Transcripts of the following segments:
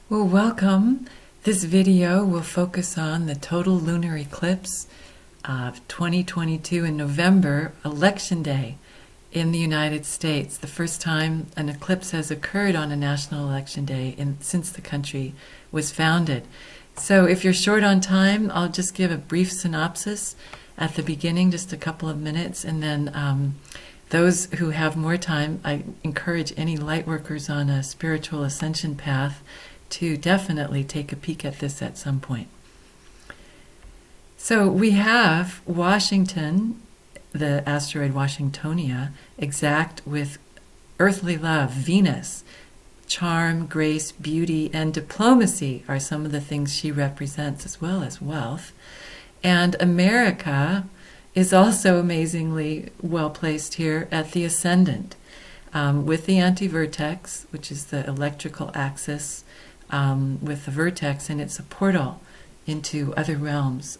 Well, welcome. This video will focus on the total lunar eclipse of 2022 in November, Election Day in the United States. The first time an eclipse has occurred on a national election day since the country was founded. So if you're short on time, I'll just give a brief synopsis at the beginning, just a couple of minutes, and then those who have more time, I encourage any light workers on a spiritual ascension path to definitely take a peek at this at some point. So we have Washington, the asteroid Washingtonia, exact with earthly love, Venus. Charm, grace, beauty, and diplomacy are some of the things she represents, as well as wealth. And America is also amazingly well placed here at the ascendant, with the anti-vertex, which is the electrical axis, with the vertex, and it's a portal into other realms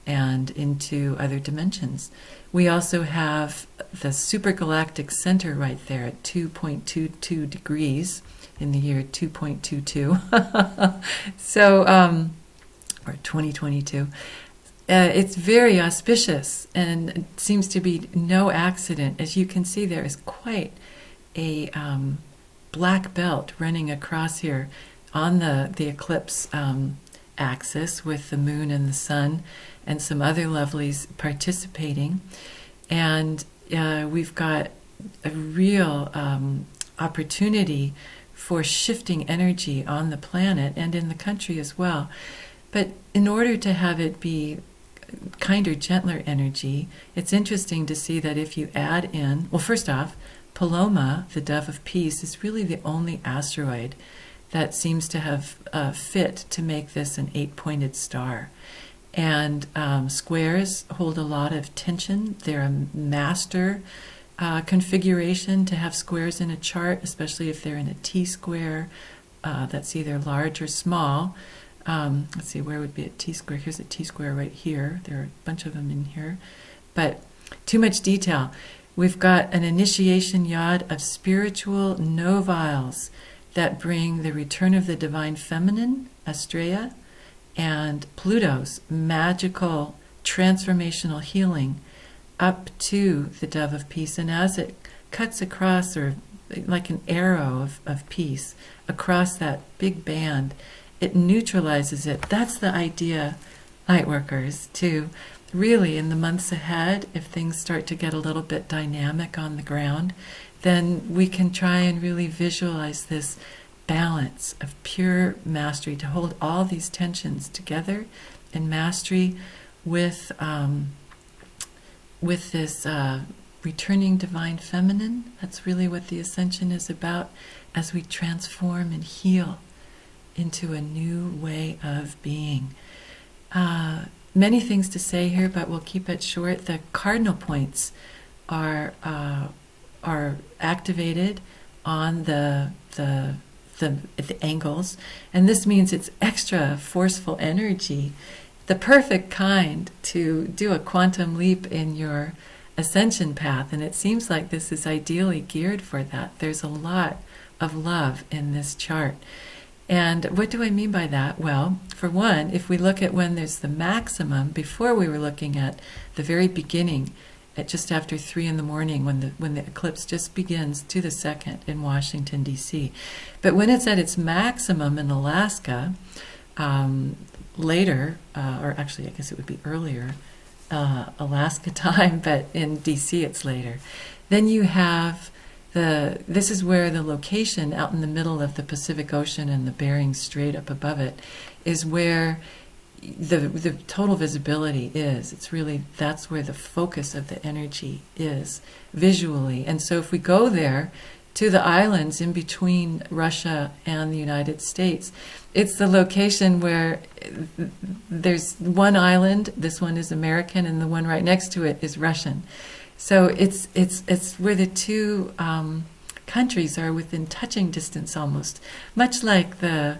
and into other dimensions. We also have the supergalactic center right there at 2.22 degrees in the year 2.22. So, or 2022. It's very auspicious, and it seems to be no accident. As you can see, there is quite a black belt running across here on the eclipse axis, with the moon and the sun and some other lovelies participating. And we've got a real opportunity for shifting energy on the planet and in the country as well. But in order to have it be kinder, gentler energy, it's interesting to see that if you add in, well, first off, Paloma, the dove of peace, is really the only asteroid that seems to have fit to make this an 8-pointed star. And squares hold a lot of tension. They're a master configuration to have squares in a chart, especially if they're in a T-square that's either large or small. Let's see, where would be a T-square? Here's a T-square right here. There are a bunch of them in here. But too much detail. We've got an initiation yod of spiritual noviles that bring the return of the divine feminine, Astrea, and Pluto's magical transformational healing up to the dove of peace. And as it cuts across, or like an arrow of peace, across that big band, it neutralizes it. That's the idea, light workers, to really, in the months ahead, if things start to get a little bit dynamic on the ground, then we can try and really visualize this balance of pure mastery, to hold all these tensions together in mastery with this returning divine feminine. That's really what the ascension is about, as we transform and heal into a new way of being. Many things to say here, but we'll keep it short. The cardinal points are activated on the angles, and this means it's extra forceful energy, the perfect kind to do a quantum leap in your ascension path. And it seems like this is ideally geared for that. There's a lot of love in this chart. And what do I mean by that? Well, for one, if we look at when there's the maximum, before we were looking at the very beginning, at just after 3 in the morning, when the eclipse just begins to the second in Washington, D.C. But when it's at its maximum in Alaska, later, or actually I guess it would be earlier, Alaska time, but in D.C. it's later, then you have this is where the location out in the middle of the Pacific Ocean and the Bering Strait up above it is where the total visibility is. It's really, that's where the focus of the energy is visually. And so if we go there to the islands in between Russia and the United States, it's the location where there's one island, this one is American, and the one right next to it is Russian. So it's where the two countries are within touching distance almost, much like the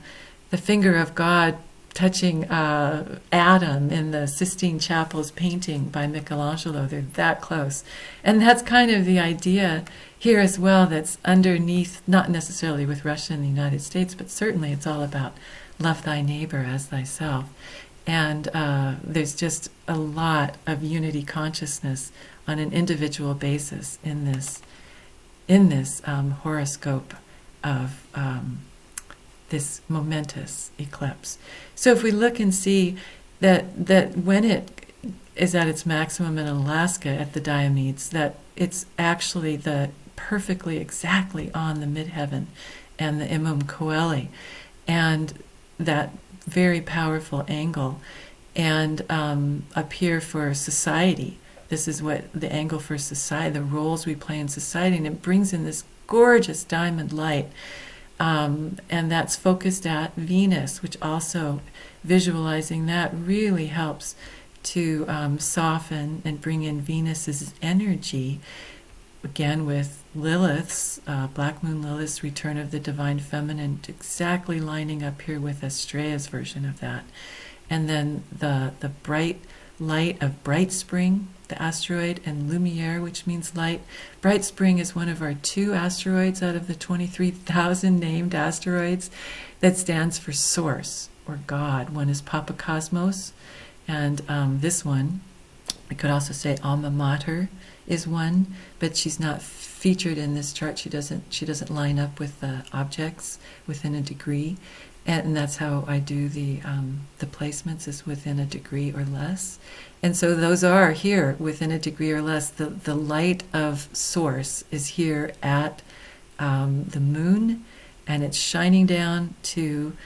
finger of God touching Adam in the Sistine Chapel's painting by Michelangelo. They're that close. And that's kind of the idea here as well, that's underneath, not necessarily with Russia and the United States, but certainly it's all about love thy neighbor as thyself. And there's just a lot of unity consciousness on an individual basis in this horoscope of this momentous eclipse. So if we look and see that when it is at its maximum in Alaska at the Diomedes, that it's actually the perfectly exactly on the midheaven and the Imum Coeli, and that very powerful angle. And up here for society, this is what the angle for society, the roles we play in society, and it brings in this gorgeous diamond light. And that's focused at Venus, which also, visualizing that really helps to soften and bring in Venus's energy, again with Lilith's, Black Moon Lilith's return of the Divine Feminine, exactly lining up here with Astrea's version of that. And then the bright light of Bright Spring, the asteroid, and Lumiere, which means light. Bright Spring is one of our 2 asteroids out of the 23,000 named asteroids that stands for Source or God. One is Papa Cosmos, and this one, I could also say Alma Mater is one, but she's not featured in this chart. She doesn't line up with the objects within a degree. And that's how I do the placements, is within a degree or less. And so those are here within a degree or less. The light of Source is here at the moon, and it's shining down to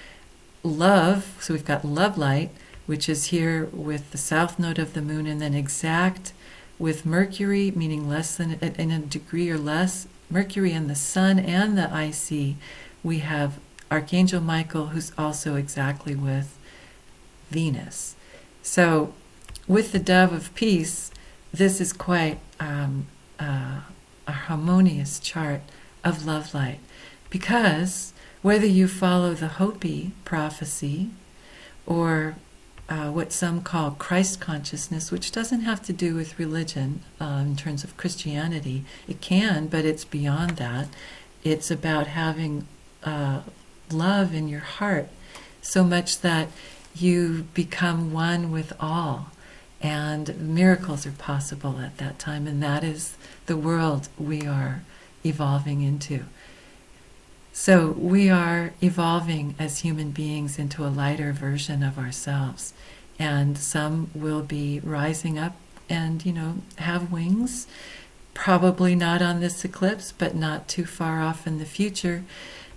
love. So we've got love light, which is here with the south node of the moon, and then exact with Mercury, meaning less than in a degree or less. Mercury and the Sun and the IC, we have Archangel Michael, who's also exactly with Venus. So with the Dove of Peace, this is quite a harmonious chart of love light, because whether you follow the Hopi prophecy or what some call Christ consciousness, which doesn't have to do with religion in terms of Christianity, it can, but it's beyond that. It's about having love in your heart so much that you become one with all, and miracles are possible at that time, and that is the world we are evolving into. So we are evolving as human beings into a lighter version of ourselves, and some will be rising up and have wings, probably not on this eclipse, but not too far off in the future,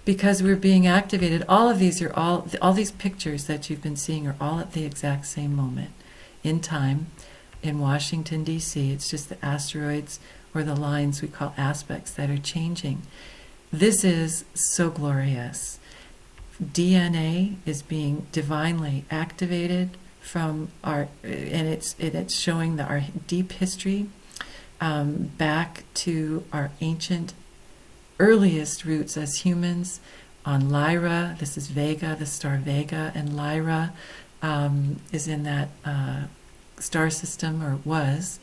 because we're being activated. All of these are all these pictures that you've been seeing are all at the exact same moment in time in Washington, D.C. It's just the asteroids or the lines we call aspects that are changing. This is so glorious. DNA is being divinely activated from our, and it's showing our deep history back to our ancient earliest roots as humans on Lyra. This is Vega, the star Vega, and Lyra is in that star system, or was,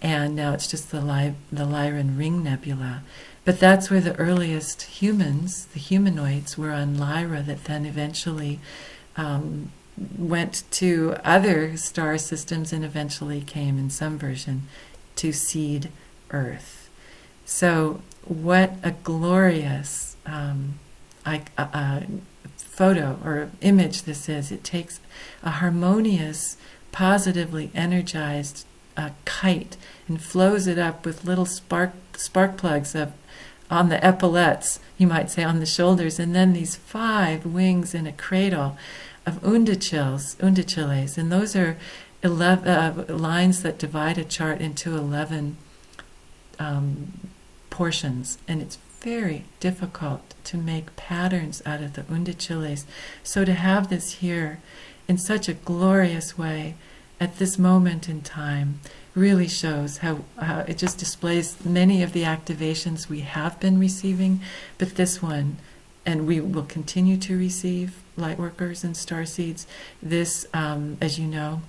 and now it's just the Lyran Ring Nebula. But that's where the earliest humans, the humanoids, were on Lyra, that then eventually went to other star systems and eventually came in some version to seed Earth. So what a glorious photo or image this is. It takes a harmonious, positively energized kite and flows it up with little spark plugs on the epaulets, you might say, on the shoulders, and then these 5 wings in a cradle of undichiles, and those are 11 lines that divide a chart into 11 portions, and it's very difficult to make patterns out of the undichiles. So to have this here in such a glorious way at this moment in time really shows how it just displays many of the activations we have been receiving, but this one and we will continue to receive light workers and star seeds. This, as you know,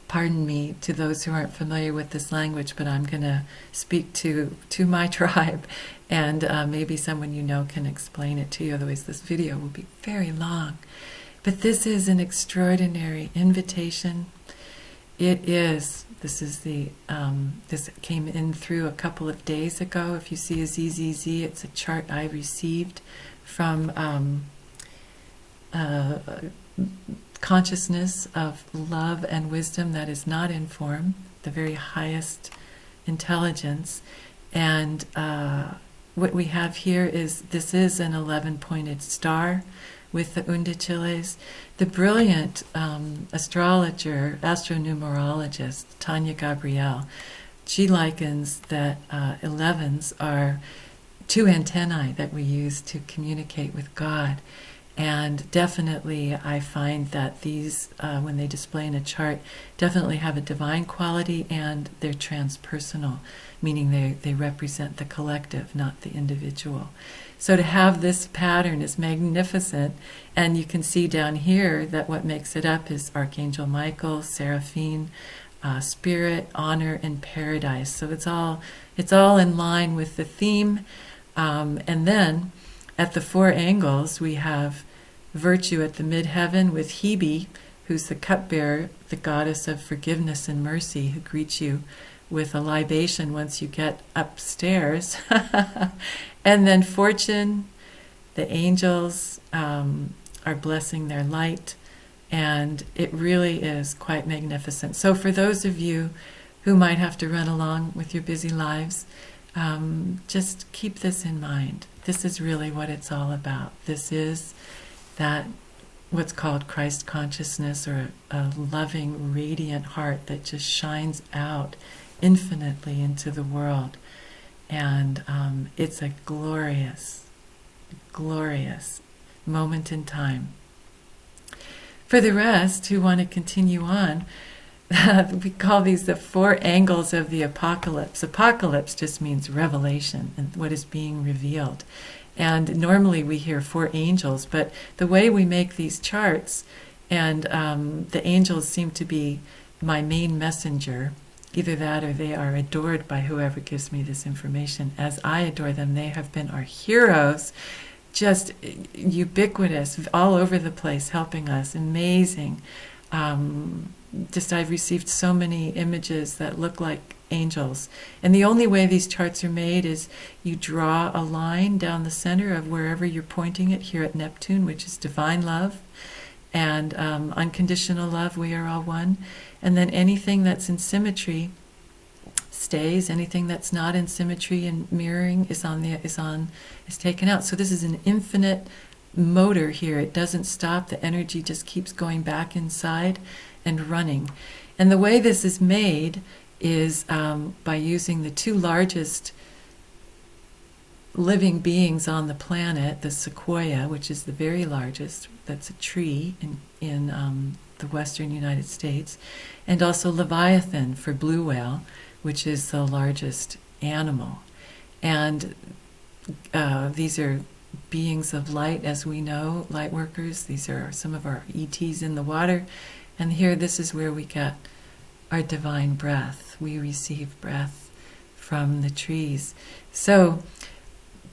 pardon me to those who aren't familiar with this language, but I'm going to speak to my tribe, and maybe someone you know can explain it to you. Otherwise, this video will be very long. But this is an extraordinary invitation. It is. This is this came in through a couple of days ago. If you see a ZZZ, it's a chart I received from consciousness of love and wisdom that is not in form, the very highest intelligence. And what we have here is, this is an 11-pointed star with the undichiles. The brilliant astrologer, astronumerologist, Tanya Gabrielle, she likens that 11s are two antennae that we use to communicate with God. And definitely I find that these, when they display in a chart, definitely have a divine quality, and they're transpersonal, meaning they represent the collective, not the individual. So to have this pattern is magnificent, and you can see down here that what makes it up is Archangel Michael, Seraphine, Spirit, Honor, and Paradise. So it's all in line with the theme. And then at the four angles, we have Virtue at the midheaven with Hebe, who's the cupbearer, the goddess of forgiveness and mercy, who greets you with a libation once you get upstairs. And then Fortune, the angels are blessing their light, and it really is quite magnificent. So for those of you who might have to run along with your busy lives, just keep this in mind. This is really what it's all about. This is that what's called Christ consciousness, or a loving, radiant heart that just shines out infinitely into the world. And it's a glorious, glorious moment in time. For the rest who want to continue on, we call these the four angles of the apocalypse. Apocalypse just means revelation and what is being revealed. And normally we hear four angels, but the way we make these charts, and the angels seem to be my main messenger. Either that, or they are adored by whoever gives me this information. As I adore them, they have been our heroes, just ubiquitous, all over the place, helping us. Amazing. I've received so many images that look like angels. And the only way these charts are made is you draw a line down the center of wherever you're pointing it, here at Neptune, which is divine love, and unconditional love, we are all one. And then anything that's in symmetry stays. Anything that's not in symmetry and mirroring is taken out. So this is an infinite motor here. It doesn't stop. The energy just keeps going back inside and running. And the way this is made is by using the two largest living beings on the planet, the sequoia, which is the very largest, that's a tree in the western United States, and also Leviathan for blue whale, which is the largest animal. And these are beings of light, as we know, light workers. These are some of our ETs in the water. And here, this is where we get our divine breath. We receive breath from the trees. So,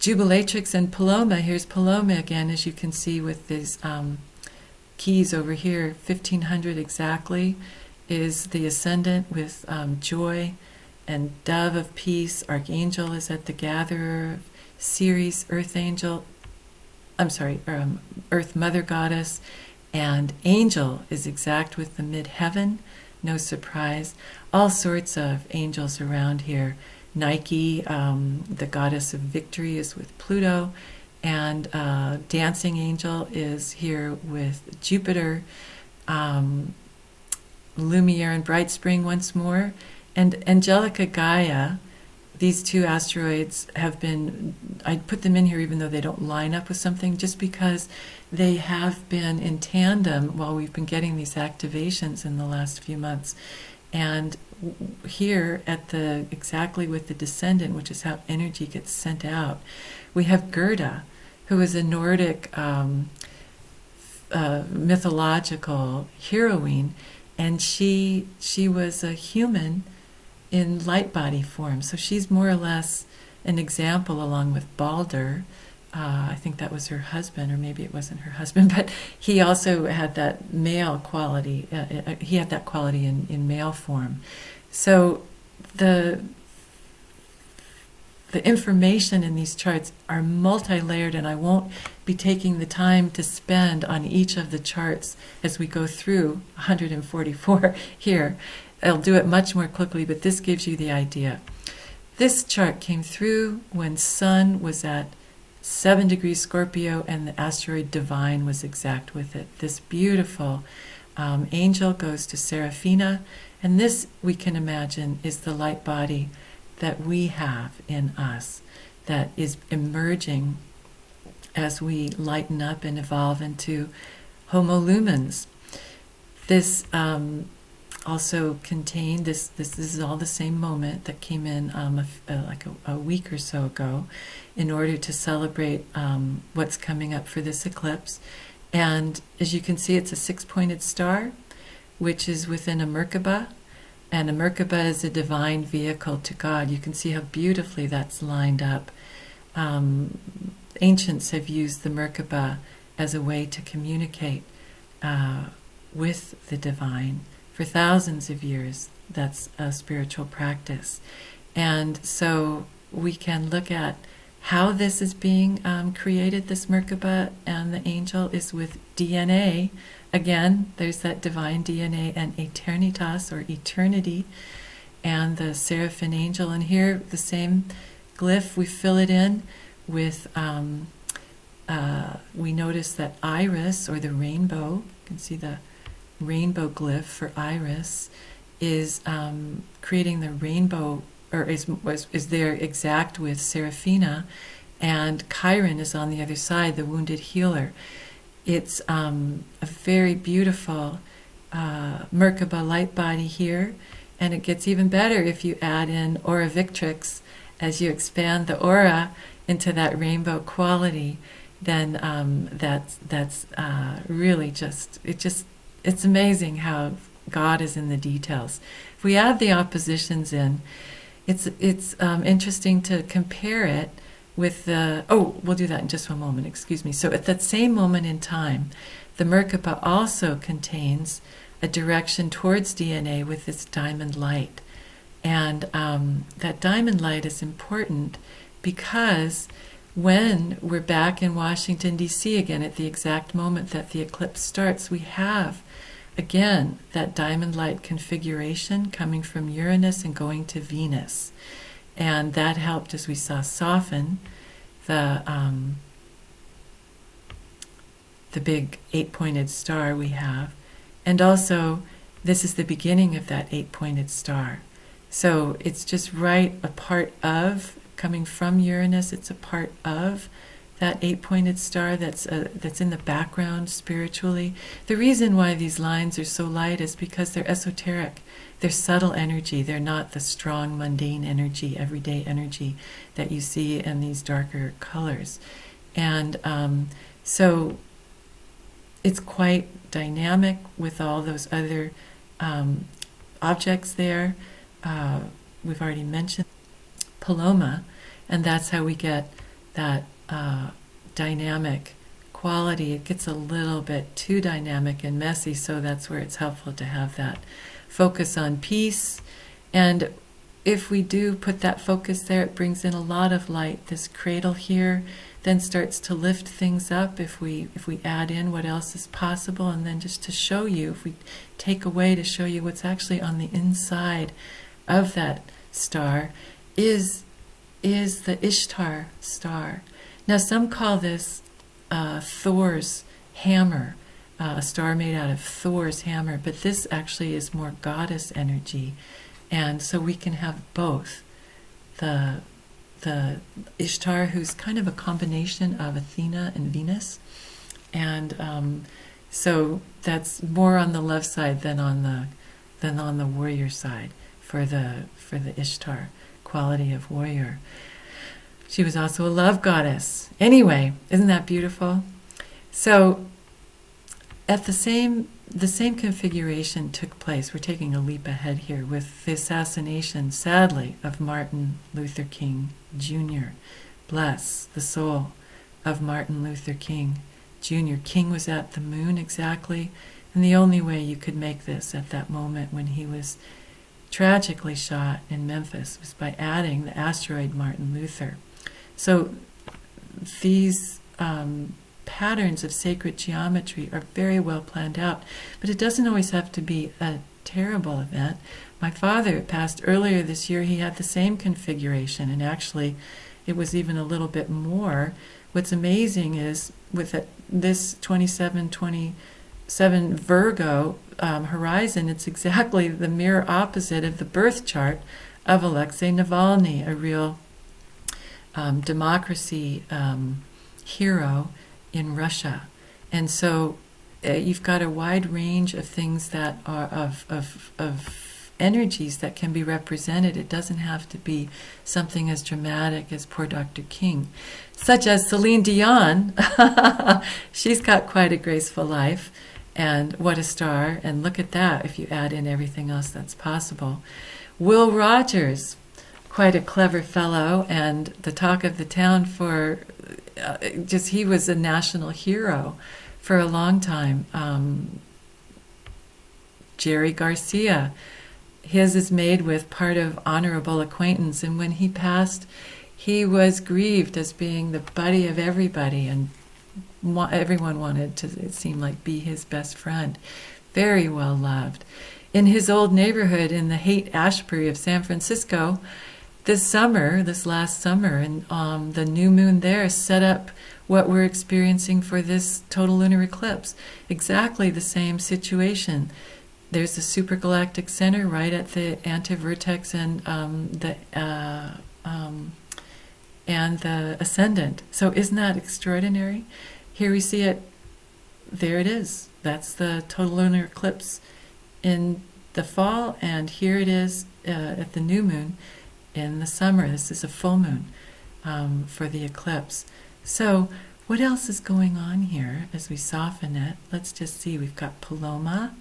Jubilatrix and Paloma, here's Paloma again, as you can see with these keys over here, 1500 exactly, is the ascendant with joy and dove of peace. Archangel is at the gatherer. Ceres, earth angel, earth mother goddess, and angel is exact with the midheaven. No surprise. All sorts of angels around here. Nike, the goddess of victory, is with Pluto, and dancing angel is here with Jupiter. Lumiere and Bright Spring once more, and Angelica Gaia. These two asteroids have been, I put them in here even though they don't line up with something, just because they have been in tandem while we've been getting these activations in the last few months. And here at exactly with the descendant, which is how energy gets sent out, we have Gerda, who is a Nordic mythological heroine, and she was a human in light body form. So she's more or less an example, along with Balder. I think that was her husband, or maybe it wasn't her husband, but he also had that male quality. He had that quality in male form. So the information in these charts are multi-layered, and I won't be taking the time to spend on each of the charts as we go through 144 here. I'll do it much more quickly, but this gives you the idea. This chart came through when Sun was at 7 degrees Scorpio and the asteroid Divine was exact with it. This beautiful angel goes to Seraphina, and this, we can imagine, is the light body that we have in us that is emerging as we lighten up and evolve into homo lumens. This also contained, this is all the same moment that came in like a week or so ago, in order to celebrate what's coming up for this eclipse. And as you can see, it's a 6-pointed star, which is within a merkabah. And a merkabah is a divine vehicle to God. You can see how beautifully that's lined up. Ancients have used the merkabah as a way to communicate with the divine for thousands of years. That's a spiritual practice. And so we can look at how this is being created. This merkabah and the angel is with DNA. Again, there's that divine DNA and eternitas, or eternity, and the seraphim angel. And here, the same glyph, we fill it in with, we notice that iris, or the rainbow, you can see the rainbow glyph for iris, is creating the rainbow, or is there exact with Seraphina, and Chiron is on the other side, the wounded healer. It's a very beautiful Merkabah light body here, and it gets even better if you add in Aura Victrix as you expand the aura into that rainbow quality. Then that's really it's amazing how God is in the details. If we add the oppositions in, it's interesting to compare it with the, we'll do that in just one moment, excuse me. So at that same moment in time, the Merkabah also contains a direction towards DNA with this diamond light. And that diamond light is important because when we're back in Washington, D.C. again at the exact moment that the eclipse starts, we have, again, that diamond light configuration coming from Uranus and going to Venus. And that helped, as we saw, soften the big 8-pointed star we have. And also, this is the beginning of that 8-pointed star. So it's just right a part of, coming from Uranus, it's a part of that 8-pointed star that's in the background spiritually. The reason why these lines are so light is because they're esoteric. They're subtle energy. They're not the strong, mundane energy, everyday energy that you see in these darker colors. And so it's quite dynamic with all those other objects there. We've already mentioned Paloma, and that's how we get that dynamic quality. It gets a little bit too dynamic and messy, so that's where it's helpful to have that focus on peace. And if we do put that focus there, it brings in a lot of light. This cradle here then starts to lift things up if we add in what else is possible. And then just to show you, if we take away to show you what's actually on the inside of that star, is the Ishtar star. Now some call this Thor's hammer, a star made out of Thor's hammer, but this actually is more goddess energy. And so we can have both. The Ishtar, who's kind of a combination of Athena and Venus, and so that's more on the love side than on the warrior side for the Ishtar quality of warrior. She was also a love goddess. Anyway, isn't that beautiful? So at the same configuration took place. We're taking a leap ahead here with the assassination, sadly, of Martin Luther King Jr. Bless the soul of Martin Luther King Jr. King was at the moon exactly, and the only way you could make this at that moment when he was tragically shot in Memphis was by adding the asteroid Martin Luther. So these patterns of sacred geometry are very well planned out, but it doesn't always have to be a terrible event. My father passed earlier this year. He had the same configuration, and actually it was even a little bit more. What's amazing is with this 2727 Virgo horizon, it's exactly the mirror opposite of the birth chart of Alexei Navalny, a real democracy hero in Russia. And so you've got a wide range of things that are of energies that can be represented. It doesn't have to be something as dramatic as poor Dr. King, such as Celine Dion. She's got quite a graceful life, and what a star. And look at that if you add in everything else that's possible. Will Rogers, quite a clever fellow and the talk of the town for he was a national hero for a long time. Jerry Garcia, his is made with part of honorable acquaintance, and when he passed, he was grieved as being the buddy of everybody, and everyone wanted to, it seemed like, be his best friend. Very well loved. In his old neighborhood in the Haight-Ashbury of San Francisco, this last summer, and the new moon there set up what we're experiencing for this total lunar eclipse. Exactly the same situation. There's the supergalactic center right at the antivertex and the ascendant. So isn't that extraordinary? Here we see it. There it is. That's the total lunar eclipse in the fall, and here it is at the new moon in the summer. This is a full moon for the eclipse. So what else is going on here as we soften it? Let's just see. We've got Paloma.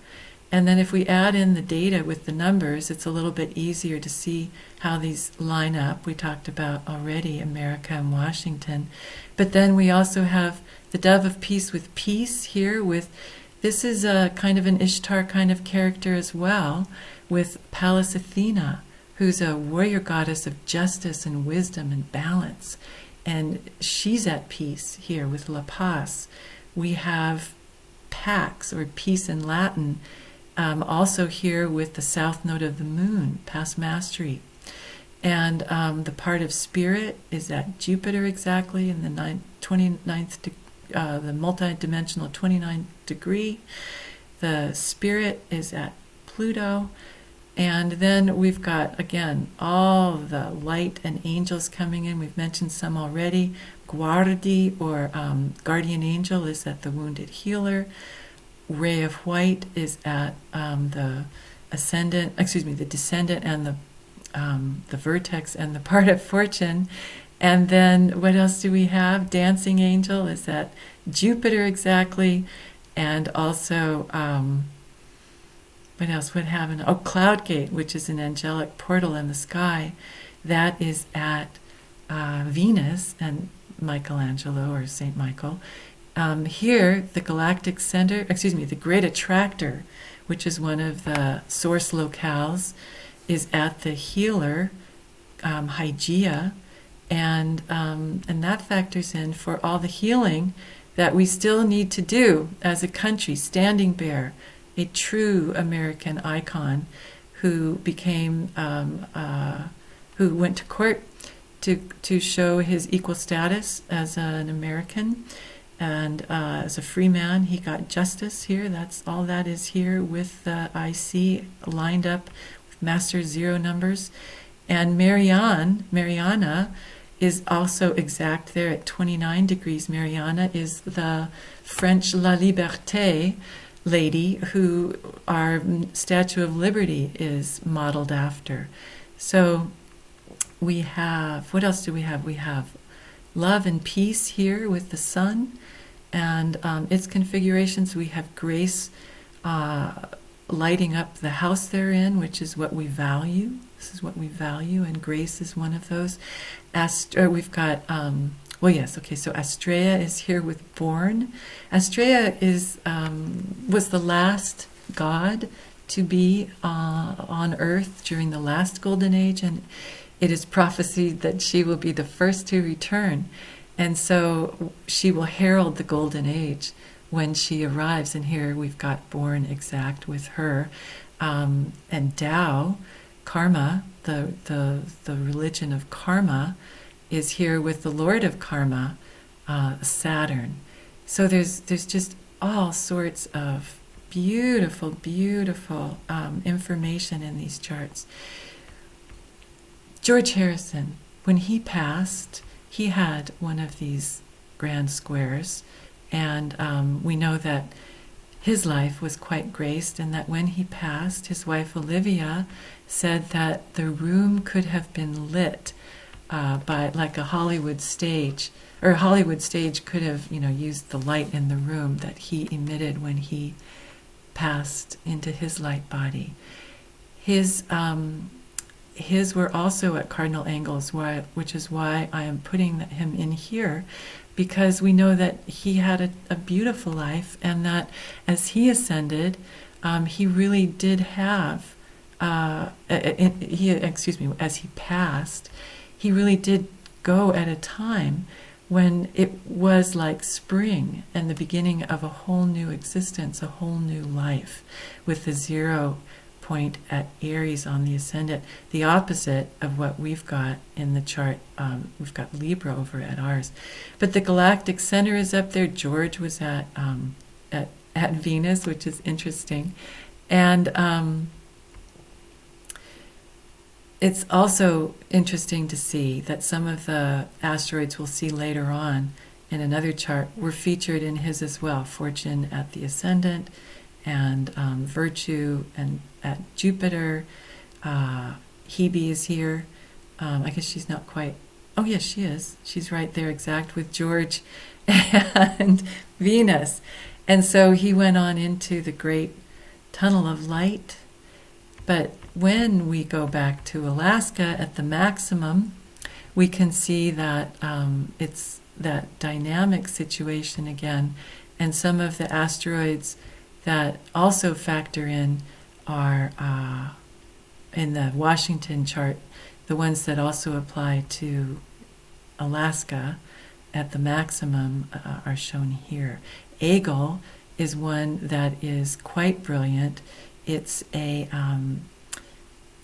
And then if we add in the data with the numbers, it's a little bit easier to see how these line up. We talked about already America and Washington. But then we also have the Dove of Peace with peace here. This is a kind of an Ishtar kind of character as well, with Pallas Athena, who's a warrior goddess of justice and wisdom and balance. And she's at peace here with La Paz. We have Pax, or peace in Latin, also here with the south node of the moon, past mastery. And the part of spirit is at Jupiter exactly in the 29th, the multi-dimensional 29th degree. The spirit is at Pluto. And then we've got, again, all the light and angels coming in. We've mentioned some already. Guardi, or guardian angel, is at the wounded healer. Ray of white is at the descendant and the vertex and the part of fortune. And then what else do we have? Dancing angel is at Jupiter exactly, and also what else would happen? Oh, Cloud Gate, which is an angelic portal in the sky, that is at Venus and Michelangelo, or Saint Michael. Here, the galactic center, the great attractor, which is one of the source locales, is at the healer, Hygeia, and that factors in for all the healing that we still need to do as a country. Standing Bear, a true American icon who became, who went to court to show his equal status as an American, and as a free man. He got justice here. That's all that is here with the IC lined up with master zero numbers. And Mariana is also exact there at 29 degrees. Mariana is the French La Liberté lady who our Statue of Liberty is modeled after. So we have, what else do we have? We have love and peace here with the sun and its configurations. We have grace lighting up the house they're in, which is what we value. This is what we value, and grace is one of those. We've got, so Astrea is here with born. Astrea was the last god to be on Earth during the last golden age, and it is prophesied that she will be the first to return. And so she will herald the golden age when she arrives. And here we've got born exact with her. And Tao, karma, the religion of karma, is here with the Lord of karma, Saturn. So there's just all sorts of beautiful information in these charts. George Harrison, when he passed, he had one of these grand squares, and we know that his life was quite graced, and that when he passed, his wife Olivia said that the room could have been lit by like a Hollywood stage, or a Hollywood stage could have, used the light in the room that he emitted when he passed into his light body. His were also at cardinal angles, which is why I am putting him in here, because we know that he had a beautiful life, and that as he ascended, he really did have, as he passed, he really did go at a time when it was like spring and the beginning of a whole new existence, a whole new life, with the 0 point at Aries on the ascendant, the opposite of what we've got in the chart. We've got Libra over at ours, but the galactic center is up there. George was at Venus, which is interesting, and it's also interesting to see that some of the asteroids we'll see later on in another chart were featured in his as well. Fortune at the ascendant, and virtue and at Jupiter. Hebe is here. I guess she's not quite. Oh yes, she is. She's right there, exact with George and Venus. And so he went on into the great tunnel of light. But when we go back to Alaska at the maximum, we can see that it's that dynamic situation again, and some of the asteroids that also factor in are in the Washington chart, the ones that also apply to Alaska at the maximum are shown here. Eagle is one that is quite brilliant. It's a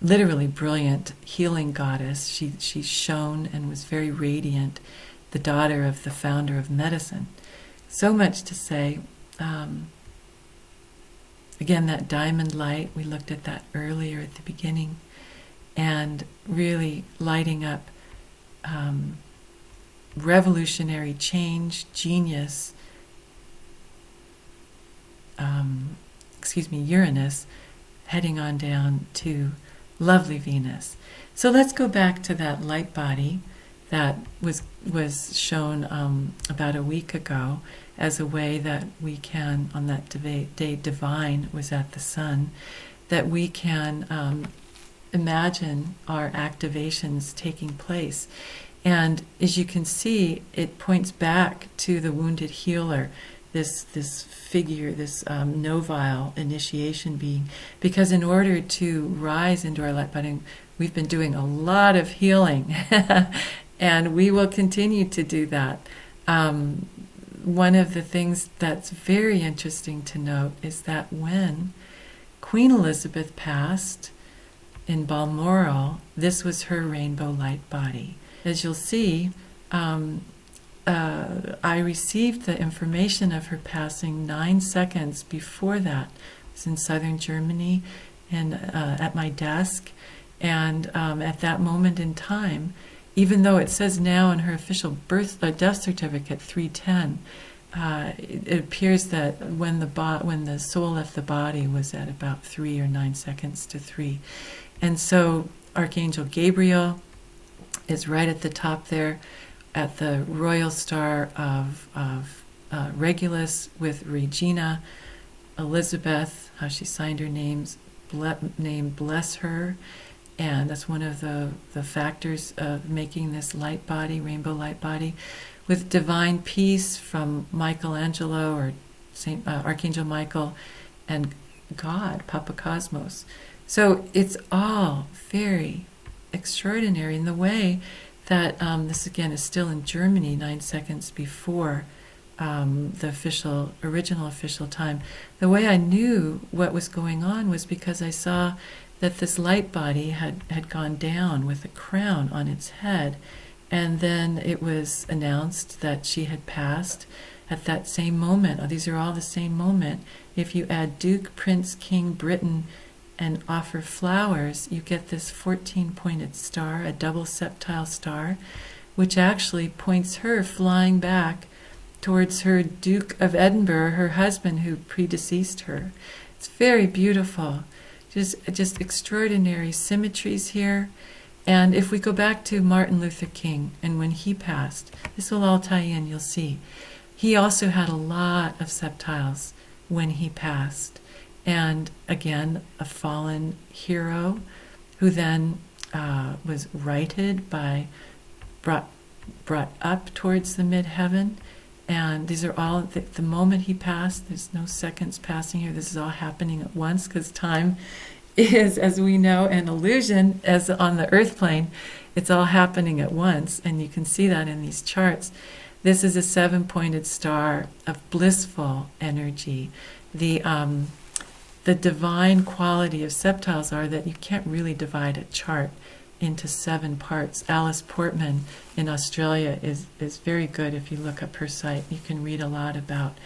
literally brilliant healing goddess. She shone and was very radiant, the daughter of the founder of medicine. So much to say. Again, that diamond light, we looked at that earlier at the beginning, and really lighting up revolutionary change, genius, Uranus, heading on down to lovely Venus. So let's go back to that light body that was shown about a week ago as a way that we can, on that day divine was at the sun, that we can imagine our activations taking place. And as you can see, it points back to the wounded healer, this figure, this novile initiation being, because in order to rise into our light body, we've been doing a lot of healing, and we will continue to do that. One of the things that's very interesting to note is that when Queen Elizabeth passed in Balmoral, this was her rainbow light body. As you'll see, I received the information of her passing 9 seconds before that. I was in southern Germany and at my desk, and at that moment in time, even though it says now in her official death certificate 3:10, it appears that when the soul left the body was at about 3 or 9 seconds to 3. And so Archangel Gabriel is right at the top there, at the royal star of Regulus with Regina. Elizabeth, how she signed her name, bless her. And that's one of the factors of making this light body, rainbow light body, with divine peace from Michelangelo or Saint Archangel Michael and God, Papa Cosmos. So it's all very extraordinary in the way that this again is still in Germany 9 seconds before the original official time. The way I knew what was going on was because I saw that this light body had gone down with a crown on its head, and then it was announced that she had passed at that same moment. Oh, these are all the same moment. If you add Duke, Prince, King, Britain, and offer flowers, you get this 14-pointed star, a double septile star, which actually points her flying back towards her Duke of Edinburgh, her husband who predeceased her. It's very beautiful. Just extraordinary symmetries here. And if we go back to Martin Luther King, and when he passed, this will all tie in, you'll see. He also had a lot of septiles when he passed. And again, a fallen hero who then was righted by, brought up towards the mid-heaven. And these are all, the moment he passed, there's no seconds passing here. This is all happening at once, because time is, as we know, an illusion. As on the earth plane, it's all happening at once. And you can see that in these charts. This is a 7-pointed star of blissful energy. The divine quality of septiles are that you can't really divide a chart into 7 parts. Alice Portman in Australia is very good. If you look up her site, you can read a lot about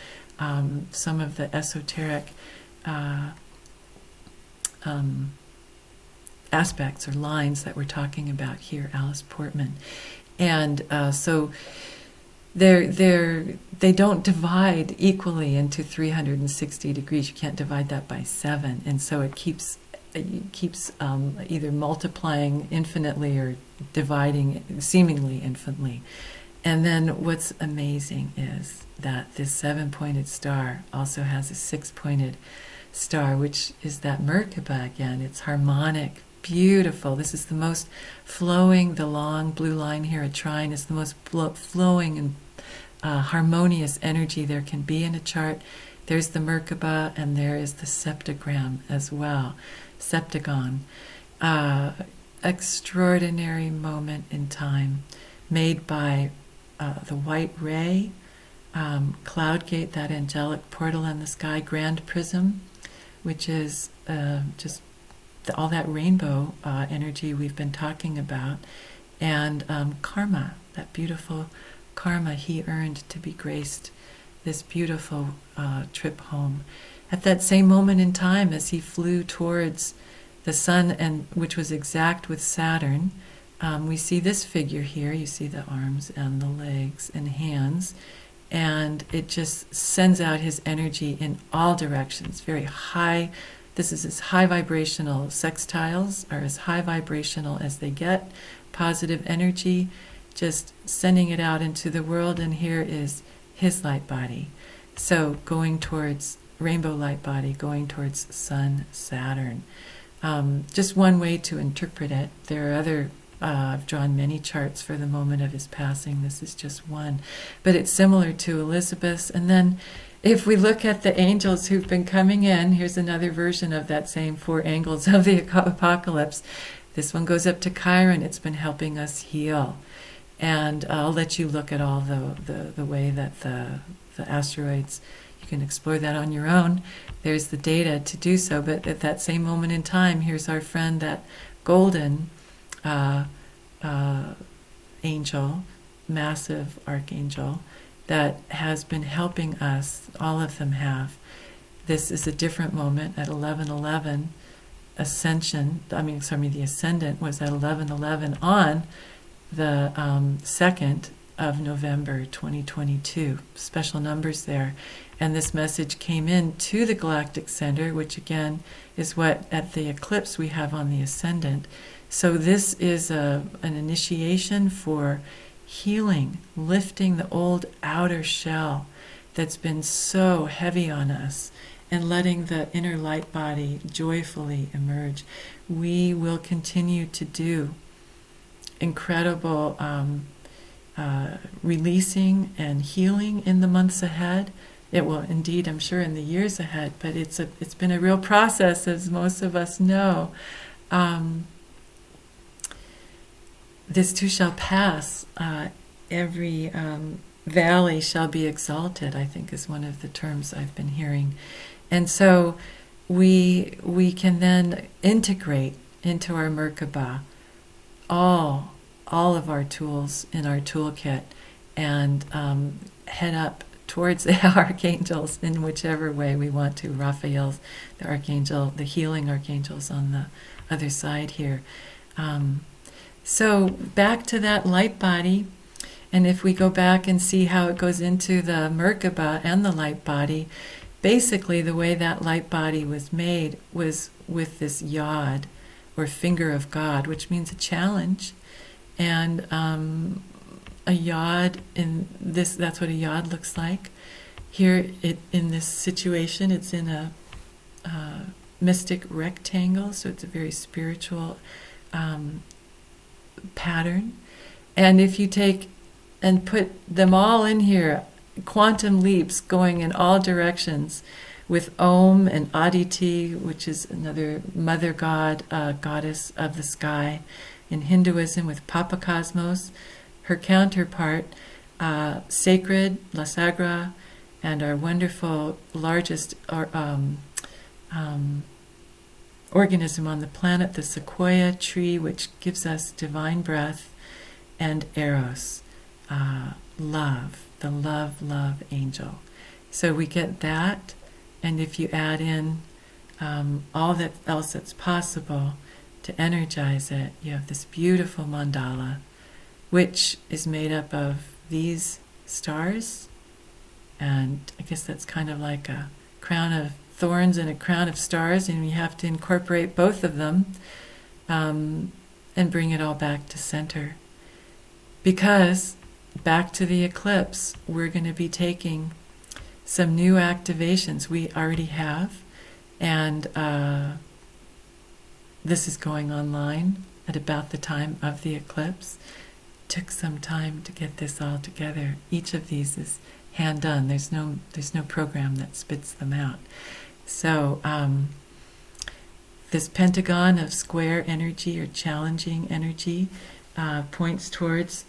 some of the esoteric aspects or lines that we're talking about here, Alice Portman. And so they don't divide equally into 360 degrees. You can't divide that by 7, and so it keeps either multiplying infinitely or dividing seemingly infinitely. And then what's amazing is that this 7-pointed star also has a 6-pointed star, which is that Merkabah again. It's harmonic, beautiful. This is the most flowing, the long blue line here, a trine, is the most flowing and harmonious energy there can be in a chart. There's the Merkabah, and there is the septagram as well. Septagon. Extraordinary moment in time made by the white ray, cloud gate, that angelic portal in the sky, grand prism, which is just all that rainbow energy we've been talking about, and karma, that beautiful karma he earned to be graced this beautiful trip home. At that same moment in time, as he flew towards the sun, and which was exact with Saturn, we see this figure here. You see the arms and the legs and hands, and it just sends out his energy in all directions. Very high. This is as high vibrational. Sextiles are as high vibrational as they get. Positive energy, just sending it out into the world. And here is his light body. So going towards rainbow light body, going towards Sun, Saturn. Just one way to interpret it. There are other, I've drawn many charts for the moment of his passing. This is just one. But it's similar to Elizabeth's. And then if we look at the angels who've been coming in, here's another version of that same 4 angles of the apocalypse. This one goes up to Chiron. It's been helping us heal. And I'll let you look at all the way that the asteroids, you can explore that on your own. There's the data to do so, but at that same moment in time, here's our friend, that golden angel, massive archangel, that has been helping us. All of them have. This is a different moment at 11:11. Ascension, the ascendant was at 11:11 on the 2nd of November 2022. Special numbers there. And this message came in to the galactic center, which again is what at the eclipse we have on the ascendant. So this is an initiation for healing, lifting the old outer shell that's been so heavy on us, and letting the inner light body joyfully emerge. We will continue to do incredible releasing and healing in the months ahead. It will indeed, I'm sure, in the years ahead, but it's been a real process, as most of us know. This too shall pass. Every valley shall be exalted, I think is one of the terms I've been hearing. And so we can then integrate into our merkabah all of our tools in our toolkit, and head up towards the archangels in whichever way we want to. Raphael's the archangel, the healing archangels on the other side here. So back to that light body, and if we go back and see how it goes into the merkabah and the light body, basically the way that light body was made was with this yod, or finger of God, which means a challenge. And a yod, in this, that's what a yod looks like. Here, in this situation, it's in a mystic rectangle, so it's a very spiritual pattern. And if you take and put them all in here, quantum leaps going in all directions, with Om and Aditi, which is another mother god, goddess of the sky. In Hinduism, with Papa Cosmos, her counterpart, sacred, La Sagra, and our wonderful largest organism on the planet, the sequoia tree, which gives us divine breath, and Eros, love, the love angel. So we get that, and if you add in all that else that's possible to energize it, you have this beautiful mandala, which is made up of these stars, and I guess that's kind of like a crown of thorns and a crown of stars, and you have to incorporate both of them and bring it all back to center. Because, back to the eclipse, we're going to be taking some new activations we already have, and this is going online at about the time of the eclipse. Took some time to get this all together. Each of these is hand done. There's no program that spits them out. So this pentagon of square energy, or challenging energy, points towards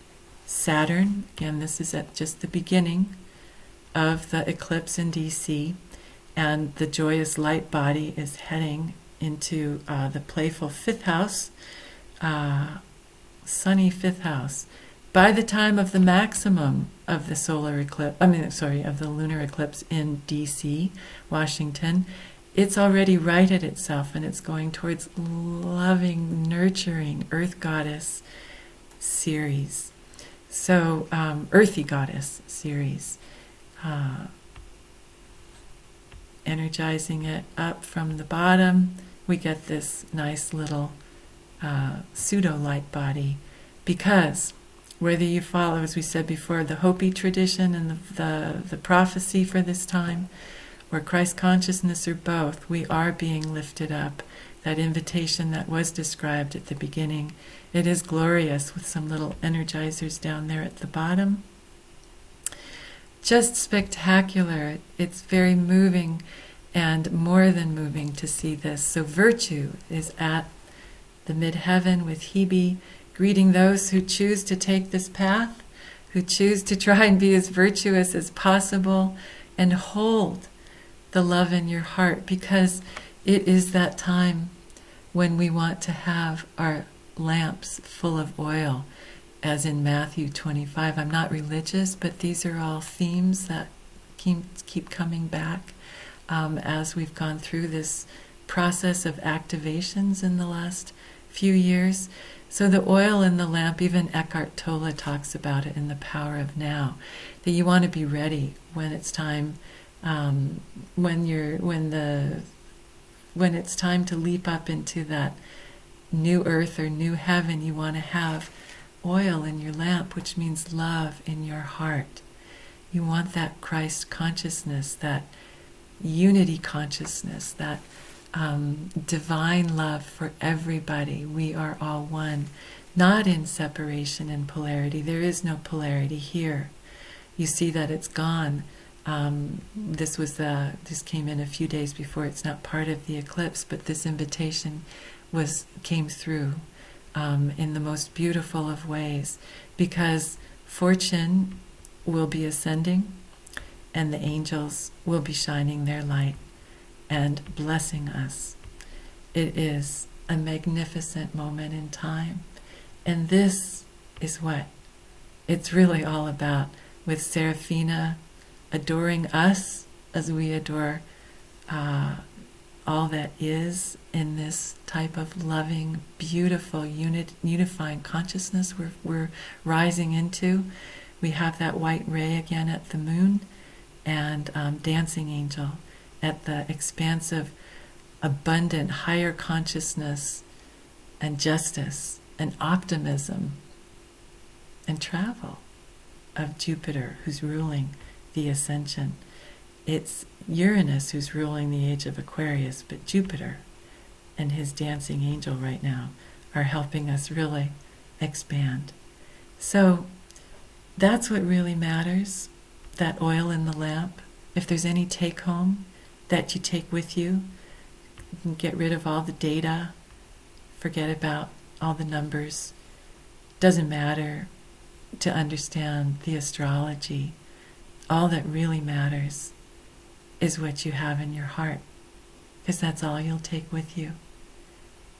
Saturn. Again, this is at just the beginning of the eclipse in DC, and the joyous light body is heading into the playful fifth house, sunny fifth house. By the time of the maximum of the solar eclipse, of the lunar eclipse in DC, Washington, it's already righted itself, and it's going towards loving, nurturing Earth Goddess series. So, Earthy Goddess series. Energizing it up from the bottom, we get this nice little pseudo-light body, because whether you follow, as we said before, the Hopi tradition and the prophecy for this time, or Christ consciousness, or both, we are being lifted up. That invitation that was described at the beginning, it is glorious, with some little energizers down there at the bottom. Just spectacular. It's very moving, and more than moving, to see this. So virtue is at the midheaven with Hebe, greeting those who choose to take this path, who choose to try and be as virtuous as possible, and hold the love in your heart, because it is that time when we want to have our lamps full of oil, as in Matthew 25. I'm not religious, but these are all themes that keep coming back as we've gone through this process of activations in the last few years. So the oil in the lamp, even Eckhart Tolle talks about it in The Power of Now, that you want to be ready when it's time, when it's time to leap up into that new earth or new heaven, you want to have oil in your lamp, which means love in your heart. You want that Christ consciousness, that unity consciousness, that divine love for everybody. We are all one, not in separation and polarity. There is no polarity here. You see that it's gone. This came in a few days before. It's not part of the eclipse, but this invitation came through in the most beautiful of ways, because fortune will be ascending and the angels will be shining their light and blessing us. It is a magnificent moment in time, and this is what it's really all about, with Seraphina adoring us as we adore all that is in this type of loving, beautiful, unifying consciousness we're rising into. We have that white ray again at the moon, and dancing angel at the expansive, abundant, higher consciousness and justice and optimism and travel of Jupiter, who's ruling the Ascension. It's Uranus who's ruling the age of Aquarius, but Jupiter and his dancing angel right now are helping us really expand. So that's what really matters, that oil in the lamp. If there's any take home that you take with you, you can get rid of all the data, forget about all the numbers. Doesn't matter to understand the astrology. All that really matters is what you have in your heart, because that's all you'll take with you.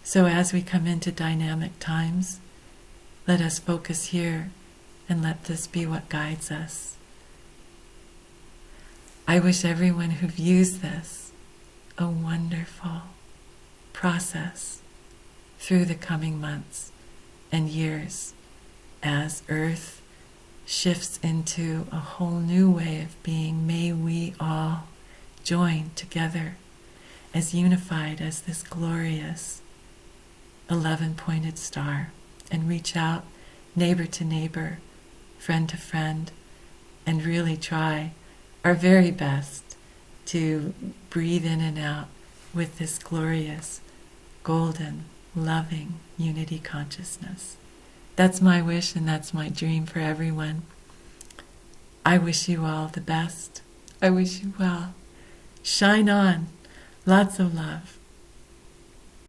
So as we come into dynamic times, let us focus here and let this be what guides us. I wish everyone who views this a wonderful process through the coming months and years as Earth shifts into a whole new way of being. May we all join together as unified as this glorious 11-pointed star, and reach out neighbor to neighbor, friend to friend, and really try our very best to breathe in and out with this glorious, golden, loving unity consciousness. That's my wish, and that's my dream for everyone. I wish you all the best. I wish you well. Shine on. Lots of love.